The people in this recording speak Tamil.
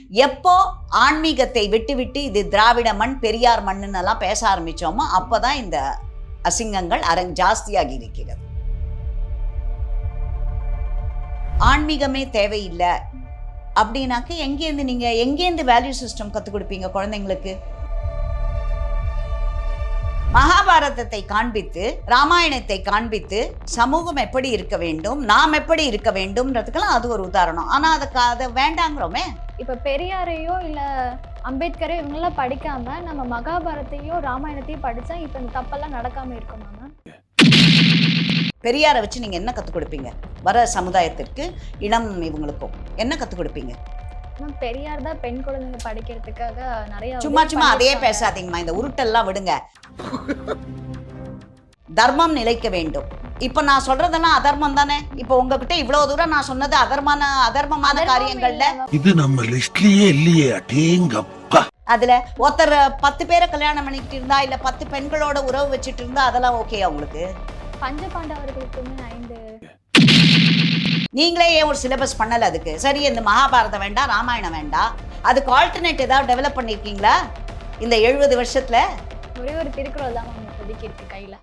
எப்போ ஆன்மீகத்தை விட்டு இது திராவிட மண் பெரியார் மண்ணுன்னெல்லாம் பேச ஆரம்பித்தோமோ அப்போ தான் இந்த அசிங்கங்கள் ஜாஸ்தியாகி இருக்கிறது. ஆன்மீகமே தேவையில்லை அப்படின்னாக்க எங்கேருந்து வேல்யூ சிஸ்டம் கற்றுக் கொடுப்பீங்க குழந்தைங்களுக்கு? மகாபாரதத்தை காண்பித்து ராமாயணத்தை காண்பித்து சமூகம் எப்படி இருக்க வேண்டும், நாம் எப்படி இருக்க வேண்டும்ன்றதுக்கெல்லாம் அது ஒரு உதாரணம். ஆனால் அதை வேண்டாங்கிறோமே. இப்போ பெரியாரையோ இல்லை அம்பேத்கரையோ இவங்கெல்லாம் படிக்காம நம்ம மகாபாரத்தையோ ராமாயணத்தையும் படித்தா இப்போ இந்த தப்பெல்லாம் நடக்காமல் இருக்குமா மேம்? பெரியாரை வச்சு நீங்கள் என்ன கற்றுக் கொடுப்பீங்க வர சமுதாயத்திற்கு, இளம் இவங்களுக்கும் என்ன கற்றுக் கொடுப்பீங்க? பெரியார் தான் பெண் குழந்தைங்க படிக்கிறதுக்காக நிறைய சும்மா அதே பேசாதீங்கம்மா, இந்த உருட்டெல்லாம் விடுங்க. தர்மம் நிலைக்க வேண்டும். இப்ப நான் சொல்றதெல்லாம் அதர்மம் தானே? இப்ப உங்ககிட்ட இவ்வளவு தூரம் நான் சொன்னது அதர்மமான காரியங்கள்ல இது நம்ம லிஸ்ட்லயே இல்லையே. அடேங்கப்பா. அதுல ஒருத்தர் 10 பேரை கல்யாணம் பண்ணிக்கிட்டு இருந்தா இல்ல 10 பெண்களோட உறவு வச்சுட்டு இருந்தா அதெல்லாம் ஓகே உங்களுக்கு? பஞ்சபாண்டவர்களுக்குமே 5 நீங்களே ஏன் ஒரு சிலபஸ் பண்ணல அதுக்கு? சரி, இந்த மகாபாரதம் வேண்டாம், ராமாயணம் வேண்டாம், அதுக்கு ஆல்டர்னேட் ஏதாவது டெவலப் பண்ணிருக்கீங்களா இந்த 70 வருஷத்துல? ஒரே ஒரு திருக்குறள் தான் இப்போதைக்கு இருக்கு கையில.